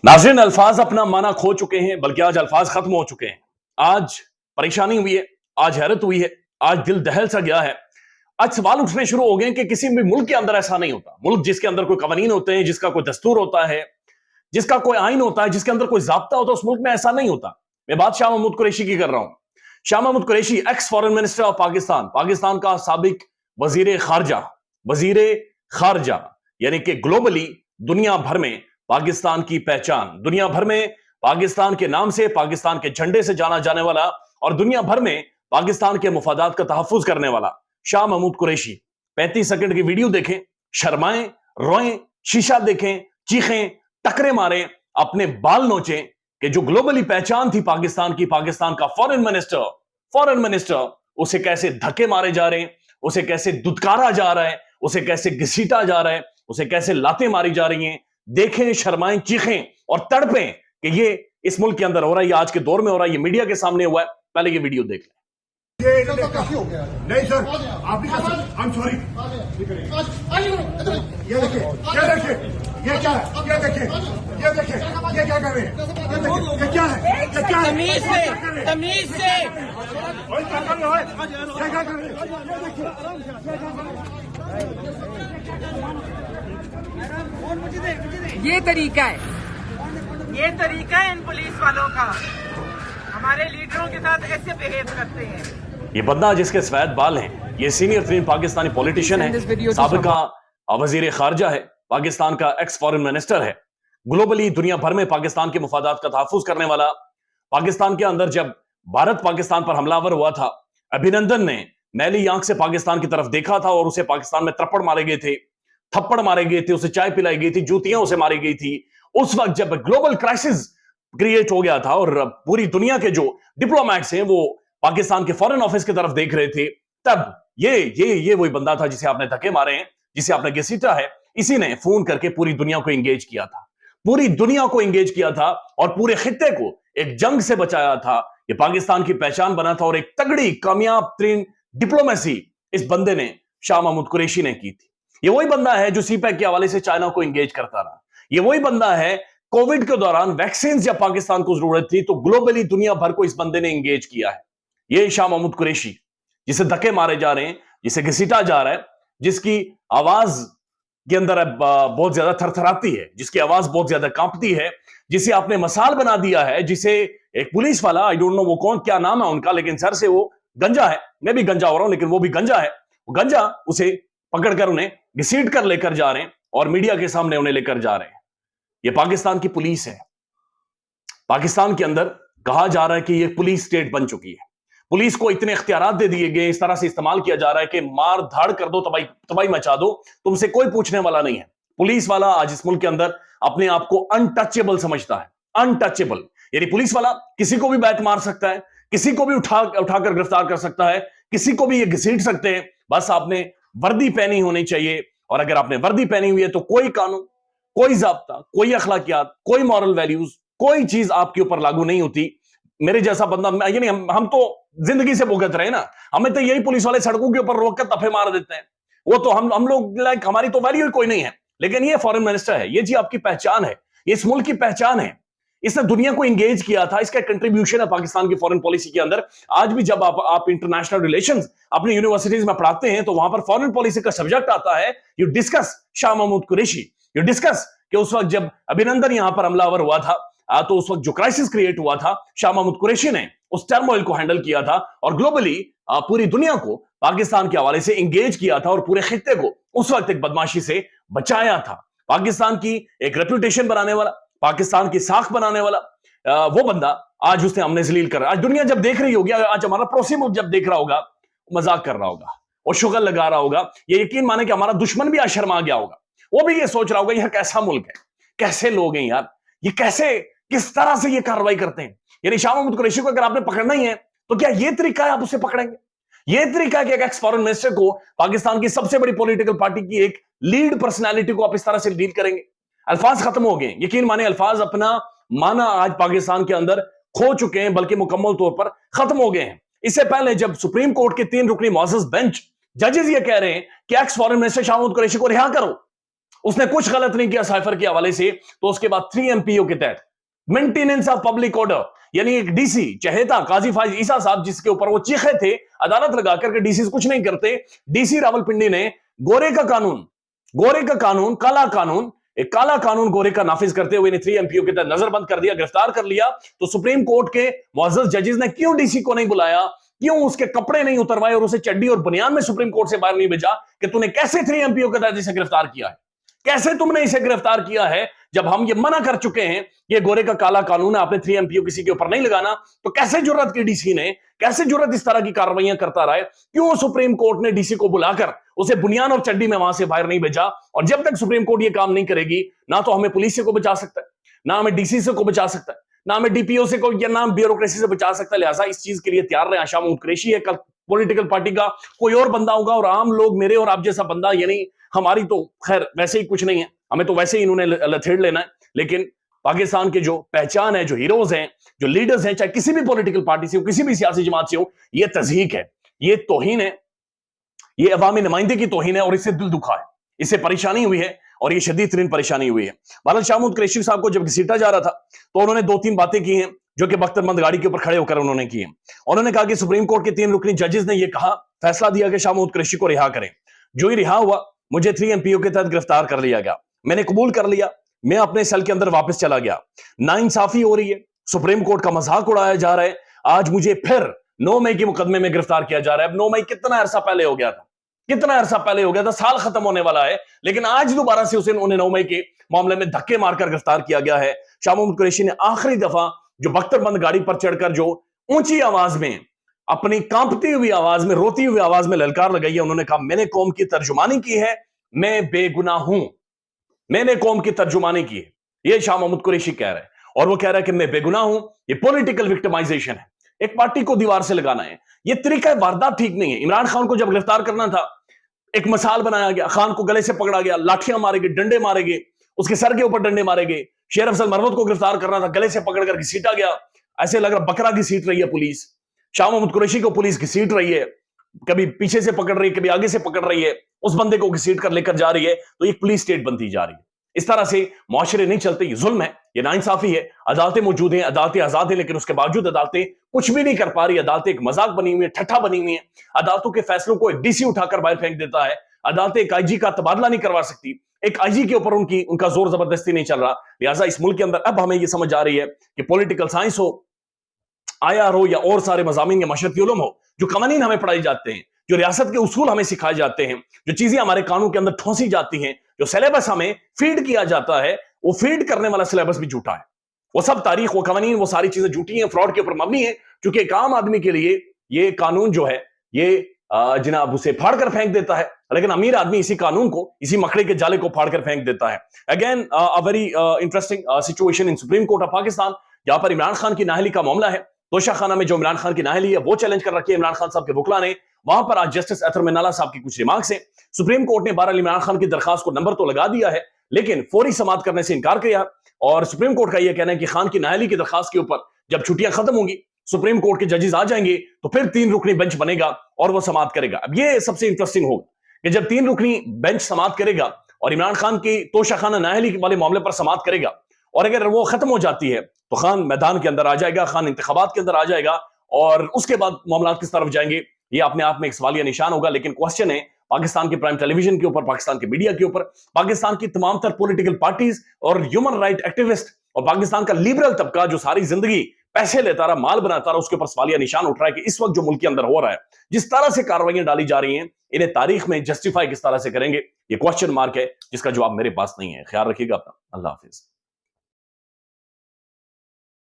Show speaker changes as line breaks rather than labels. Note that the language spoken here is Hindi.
नाज़रीन, अल्फाज अपना माना खो चुके हैं, बल्कि आज अल्फाज खत्म हो चुके हैं। आज परेशानी हुई है, आज हैरत हुई है, आज दिल दहल सा गया है। आज सवाल उठने शुरू हो गए कि किसी भी मुल्क के अंदर ऐसा नहीं होता। मुल्क जिसके अंदर कोई कवानीन होते हैं, जिसका कोई दस्तूर होता है, जिसका कोई आइन होता है, जिसके अंदर कोई ज़ाब्ता होता है, उस मुल्क में ऐसा नहीं होता। मैं बात शाह महमूद कुरैशी की कर रहा हूं। Shah Mahmood Qureshi ex foreign minister of Pakistan, Pakistan का साबिक वजीर खारजा, यानी कि ग्लोबली दुनिया भर में पाकिस्तान की पहचान, दुनिया भर में पाकिस्तान के नाम से, पाकिस्तान के झंडे से जाना जाने वाला और दुनिया भर में पाकिस्तान के मुफादात का तहफ्फुज करने वाला शाह महमूद कुरैशी 35 सेकंड की वीडियो देखें, शर्माएं, रोएं, शीशा देखें, चीखें, टकरे मारें, अपने बाल नोचें कि जो ग्लोबली पहचान थी पाकिस्तान की, पाकिस्तान का फॉरेन मिनिस्टर, उसे कैसे धक्के मारे जा रहे हैं, उसे कैसे दुत्कारा जा रहा है, उसे कैसे घसीटा जा रहा है, उसे कैसे लातें मारी जा रही हैं। देखें, शर्माएं, चीखें और तड़पें कि ये इस मुल्क के अंदर हो रहा है, ये आज के दौर में हो रहा है, ये मीडिया के सामने हुआ है। पहले ये वीडियो देख लें।
नहीं सर, आप भी आई एम सॉरी। ये देखिए, ये क्या है? ये देखिए, ये क्या कर रहे हैं? ये देखिए, ये क्या है? ये क्या है?
तमीज से
और क्या कर रहे हो? ये क्या कर रहे हैं? ये देखिए,
ये तरीका है इन पुलिस वालों का। हमारे लीडरों के साथ ऐसे बिहेव करते हैं।
ये बंदा जिसके सफेद बाल हैं, ये सीनियर तरीन पाकिस्तानी पॉलिटिशियन है, साबिका वजीर खारजा है, पाकिस्तान का एक्स फॉरेन मिनिस्टर है, ग्लोबली दुनिया भर में पाकिस्तान के मुफादात का तहफ्फुज करने वाला। पाकिस्तान के अंदर जब भारत पाकिस्तान पर हमलावर हुआ था, अभिनंदन ने मैली आंख से पाकिस्तान की तरफ देखा था और उसे पाकिस्तान में थप्पड़ मारे गए थे, उसे चाय पिलाई गई थी, जूतियां उसे मारी गई थी। उस वक्त जब ग्लोबल क्राइसिस क्रिएट हो गया था और पूरी दुनिया के जो डिप्लोमैट्स हैं वो पाकिस्तान के फॉरेन ऑफिस की तरफ देख रहे थे, तब ये वही बंदा था जिसे आपने धक्के मारे हैं, जिसे आपने घसीटा है। इसी ने फोन करके पूरी दुनिया को एंगेज किया था, पूरी दुनिया को एंगेज किया था और पूरे खित्ते को एक जंग से बचाया था। ये पाकिस्तान की पहचान बना था और एक तगड़ी कामयाब तरीन डिप्लोमेसी इस बंदे ने, शाह महमूद कुरैशी ने की थी। ये वही बंदा है जो सीपैक के हवाले से चाइना को एंगेज करता रहा। ये वही बंदा है, कोविड के दौरान वैक्सीन जब पाकिस्तान को जरूरत थी तो ग्लोबली दुनिया भर को इस बंदे ने एंगेज किया है। ये शाह महमूद कुरैशी, जिसे धक्के मारे जा रहे हैं, जिसे घसीटा जा रहा है, जिसकी आवाज के अंदर बहुत ज्यादा थरथराती है, जिसकी आवाज बहुत ज्यादा कांपती है, जिसे आपने मसाल बना दिया है, जिसे एक पुलिस वाला, आई डोंट नो वो कौन, क्या नाम है उनका, लेकिन सर से वो गंजा है, मैं भी गंजा हो रहा हूं लेकिन वो भी गंजा है, गंजा उसे पकड़कर उन्हें घसीट कर लेकर जा रहे हैं और मीडिया के सामने उन्हें लेकर जा रहे हैं। ये पाकिस्तान की पुलिस है। पाकिस्तान के अंदर कहा जा रहा है कि ये पुलिस स्टेट बन चुकी है। पुलिस को इतने इख्तियारात दे दिए गए, इस तरह से इस्तेमाल किया जा रहा है कि मार धाड़ कर दो, तबाही मचा दो, तुमसे कोई पूछने वाला नहीं है। पुलिस वाला आज इस मुल्क के अंदर अपने आप को अनटचेबल समझता है, अनटचेबल। यानी पुलिस वाला किसी को भी बैट मार सकता है, किसी को भी उठाकर गिरफ्तार कर सकता है, किसी को भी ये घसीट सकते हैं। बस आपने वर्दी पहनी होनी चाहिए, और अगर आपने वर्दी पहनी हुई है तो कोई कानून, कोई ज़ाब्ता, कोई अखलाकियात, कोई मॉरल वैल्यूज, कोई चीज आपके ऊपर लागू नहीं होती। मेरे जैसा बंदा, यानी हम तो जिंदगी से भुगत रहे ना, हमें तो यही पुलिस वाले सड़कों के ऊपर रोक कर तफे मार देते हैं। वो तो हम लोग लाइक, हमारी तो वैल्यू ही कोई नहीं है। लेकिन ये फॉरेन मिनिस्टर है, ये जी आपकी पहचान है, ये इस मुल्क की पहचान है। इसने दुनिया को एंगेज किया था, इसका कंट्रीब्यूशन है पाकिस्तान की फॉरेन पॉलिसी के अंदर। आज भी जब आप इंटरनेशनल रिलेशंस अपनी यूनिवर्सिटीज में पढ़ाते हैं तो वहां पर फॉरेन पॉलिसी का सब्जेक्ट आता है, you discuss Shah Mahmood Qureshi, you discuss कि उस वक्त जब अभिनंदन यहां पर हमलावर हुआ था, तो उस वक्त जो क्राइसिस क्रिएट हुआ था, शाह महमूद कुरैशी ने उस टर्मोइल को हैंडल किया था और ग्लोबली पूरी दुनिया को पाकिस्तान के हवाले से एंगेज किया था और पूरे खित्ते को उस वक्त एक बदमाशी से बचाया था। पाकिस्तान की एक रेपुटेशन बनाने वाला, पाकिस्तान की साख बनाने वाला वो बंदा आज उसने हमने जलील कर रहा। आज दुनिया जब देख रही होगी, आज हमारा पड़ोसी मुल्क जब देख रहा होगा, मजाक कर रहा होगा और शुगर लगा रहा होगा। ये यकीन माने कि हमारा दुश्मन भी आज शर्मा गया होगा, वो भी ये सोच रहा होगा यह कैसा मुल्क है, कैसे लोग हैं यार, ये कैसे, किस तरह से ये कार्रवाई करते हैं। यानी शाह महमूद कुरैशी को अगर आपने पकड़ना ही है तो क्या ये तरीका है आप उसे पकड़ेंगे? ये तरीका है कि एक एक्स फॉरेन मिनिस्टर को, पाकिस्तान की सबसे बड़ी पॉलिटिकल पार्टी की एक लीड पर्सनालिटी को आप इस तरह से डील करेंगे? अल्फाज खत्म हो गए, यकीन माने अल्फाज अपना माना आज पाकिस्तान के अंदर खो चुके हैं, बल्कि मुकम्मल तौर पर खत्म हो गए हैं। इससे पहले जब सुप्रीम कोर्ट के 3 रुकनी मुअज़्ज़ज़ बेंच जजेस ये कह रहे हैं कि ex foreign minister Shah Mahmood Qureshi को रिहा करो, उसने कुछ गलत नहीं किया साइफर के हवाले से, तो उसके बाद 3 MPO के तहत मेंटेनेंस ऑफ पब्लिक ऑर्डर, यानी एक डीसी चहेता काजी फाइज ईसा साहब जिसके ऊपर वो चीखे थे, अदालत लगा करके डीसी कुछ नहीं करते, डीसी रावलपिंडी ने गोरे का कानून काला कानून, एक काला कानून गोरे का नाफिज करते हुए 3 MPO के तहत नजरबंद कर दिया, गिरफ्तार कर लिया। तो सुप्रीम कोर्ट के मुअज़्ज़ज़ जजेस ने क्यों डीसी को नहीं बुलाया, क्यों उसके कपड़े नहीं उतरवाए और उसे चड्डी और बनियान में सुप्रीम कोर्ट से बाहर नहीं भेजा कि तूने कैसे 3 MPO के तहत इसे गिरफ्तार किया है, कैसे तुमने इसे गिरफ्तार किया है, जब हम ये मना कर चुके हैं ये गोरे का काला कानून है, आपने 3 MPO किसी के ऊपर नहीं लगाना, तो कैसे जुर्रत की डीसी ने, कैसे जुर्रत इस तरह की कार्रवाइयां करता रहा है, क्यों सुप्रीम कोर्ट ने डीसी को बुलाकर उसे बुनियान और चड्डी में वहां से बाहर नहीं भेजा। और जब तक सुप्रीम कोर्ट ये काम नहीं करेगी, ना तो हमें पुलिस से को बचा सकता है, ना हमें डीसी से को बचा सकता है, ना हमें डीपीओ से को, या ना ब्यूरोक्रेसी से बचा सकता है। लिहाजा इस चीज के लिए तैयार रहे। आशा महमूद कुरैशी है, कल पॉलिटिकल पार्टी का कोई और बंदा होगा और आम लोग, मेरे और आप जैसा बंदा, यानी हमारी तो खैर वैसे ही कुछ नहीं है, हमें तो वैसे ही इन्होंने लथेड़ लेना है। लेकिन पाकिस्तान के जो पहचान है, जो हीरोज हैं, जो लीडर्स हैं, चाहे किसी भी पॉलिटिकल पार्टी से हो, किसी भी सियासी जमात से हो, ये तज़हीक है, ये तौहीन है, ये अवामी नुमाइंदे की तौहीन है और इससे दिल दुखा है, इससे परेशानी हुई है और ये शदीद तरीन परेशानी हुई है। बहरहाल शाह महमूद कुरैशी साहब को जब घसीटा जा रहा था तो उन्होंने 2-3 बातें की हैं जो कि बख्तरबंद गाड़ी के ऊपर खड़े होकर उन्होंने की हैं। उन्होंने कहा कि सुप्रीम कोर्ट के 3 रुकनी जजेस ने यह कहा, फैसला दिया कि शाह महमूद कुरैशी को रिहा करें। जो ही रिहा हुआ, मुझे 3 MPO के तहत गिरफ्तार कर लिया गया, मैंने कबूल कर लिया, मैं अपने सेल के अंदर वापस चला गया। नाइंसाफी हो रही है, सुप्रीम कोर्ट का मजाक उड़ाया जा रहा है, आज मुझे फिर 9 मई के मुकदमे में गिरफ्तार किया जा रहा है। अब 9 मई कितना अरसा पहले हो गया था, साल खत्म होने वाला है, लेकिन आज दोबारा से उन्हें 9 मई के मामले में धक्के मारकर गिरफ्तार किया गया है। शाह महमूद कुरैशी ने आखिरी दफा जो बख्तरबंद गाड़ी पर चढ़कर जो ऊंची आवाज में, अपनी कांपती हुई आवाज में, रोती हुई आवाज में ललकार लगाई है, उन्होंने कहा मैंने कौम की तर्जुमानी की है, मैं बेगुनाह हूं, मैंने कौम की तर्जुमानी की है, यह शाह महमूद कुरैशी कह रहे हैं। और वो कह रहा है कि मैं बेगुनाह हूं। ये पॉलिटिकल विक्टिमाइजेशन है, एक पार्टी को दीवार से लगाना है, यह तरीका वारदात ठीक नहीं है। इमरान खान को जब गिरफ्तार करना था, एक मिसाल बनाया गया, खान को गले से पकड़ा गया, लाठियां मारे गए, डंडे मारे गए, उसके सर के ऊपर डंडे मारे गए। शेर अफजल मरवत को गिरफ्तार करना था, गले से पकड़कर घसीटा गया, ऐसे लग रहा बकरा घसीट रही है पुलिस। शाह महमूद कुरैशी को पुलिस घसीट रही है, कभी पीछे से पकड़ रही है, कभी आगे से पकड़ रही है, उस बंदे को घसीट कर लेकर जा रही है, तो एक पुलिस स्टेट बनती जा रही है। इस तरह से मुआशरे नहीं चलते, ये जुल्म है, ये नाइंसाफी है। अदालतें मौजूद हैं, अदालतें आजाद हैं, लेकिन उसके बावजूद अदालतें कुछ भी नहीं कर पा रही। अदालतें एक मजाक बनी हुई है, ठट्ठा बनी हुई है। अदालतों के फैसलों को एक डीसी उठाकर बाहर फेंक देता है। अदालतें एक आईजी का तबादला नहीं करवा सकती, एक आईजी के ऊपर उनका जोर जबरदस्ती नहीं चल रहा। लिहाजा इस मुल्क के अंदर अब हमें यह समझ आ रही है कि पॉलिटिकल साइंस हो, IR हो, या और सारे मज़ामीन या मशरती उलूम हो, जो कवानीन हमें पढ़ाई जाते हैं, जो रियासत के उसूल हमें सिखाए जाते हैं, जो चीजें हमारे कानून के अंदर ठोंसी जाती हैं, जो सिलेबस हमें फीड किया जाता है, वो फीड करने वाला सिलेबस भी झूठा है। वो सब तारीख, वो कवानीन, वो सारी चीजें झूठी हैं, फ्रॉड के ऊपर मबनी है। क्योंकि एक आम आदमी के लिए ये कानून जो है, ये जनाब उसे फाड़ कर फेंक देता है, लेकिन अमीर आदमी इसी कानून को, इसी मकड़े के जाले को फाड़ कर फेंक देता है। Again a very interesting situation in supreme court of Pakistan, जहां पर इमरान खान की नाअहली का मामला है। तोशाखाना में जो इमरान खान की नाअहली है वो चैलेंज कर रखी है इमरान खान साहब के वकला ने। वहां पर आज जस्टिस अतर मिनाला साहब की कुछ रिमार्क्स हैं। सुप्रीम कोर्ट ने बहरहाल इमरान खान की दरखास्त को नंबर तो लगा दिया है, लेकिन फौरी समाअत करने से इनकार किया। और सुप्रीम कोर्ट का यह कहना है कि खान की नाअहली की दरखास्त के ऊपर जब छुट्टियां खत्म होंगी, सुप्रीम कोर्ट के जजेस आ जाएंगे, तो फिर 3 रुकनी बेंच बनेगा और वो समाअत करेगा। अब ये सबसे इंटरेस्टिंग होगा कि जब 3 रुकनी बेंच समाअत करेगा और इमरान खान की तोशाखाना नाअहली वाले मामले पर समाअत करेगा, और अगर वो खत्म हो जाती है तो खान मैदान के अंदर आ जाएगा, खान इंतखाबात के अंदर आ जाएगा, और उसके बाद मामला किस तरफ जाएंगे ये अपने आप में एक सवालिया निशान होगा। लेकिन क्वेश्चन है पाकिस्तान के प्राइम टेलीविजन के ऊपर, पाकिस्तान के मीडिया के ऊपर, पाकिस्तान की तमाम तर पॉलिटिकल पार्टीज और ह्यूमन राइट एक्टिविस्ट और पाकिस्तान का लिबरल तबका जो सारी जिंदगी पैसे लेता रहा, माल बनाता रहा, उसके ऊपर सवालिया निशान उठ रहा है कि इस वक्त जो मुल्क के अंदर हो रहा है, जिस तरह से कार्रवाइयां डाली जा रही हैं, इन्हें तारीख में जस्टिफाई किस तरह से करेंगे, ये क्वेश्चन मार्क है जिसका जवाब मेरे पास नहीं है। ख्याल रखिएगा अपना। अल्लाह हाफिज।